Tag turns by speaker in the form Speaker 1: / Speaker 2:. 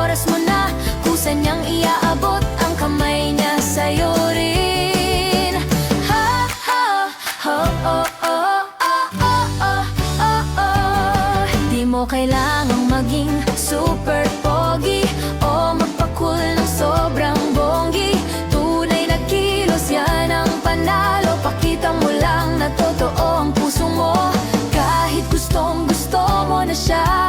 Speaker 1: oras mo na, kusa niyang iaabot ang kamay niya sa'yo rin. Ha, ha, ho, oh, oh, oh, oh, oh, oh, oh. Di mo kailangang maging super pogi o magpa-cool ng sobrang bonggi. Tunay na kilos, yan ang panalo. Pakita mo lang na totoo ang puso mo, kahit gustong gusto mo na siya.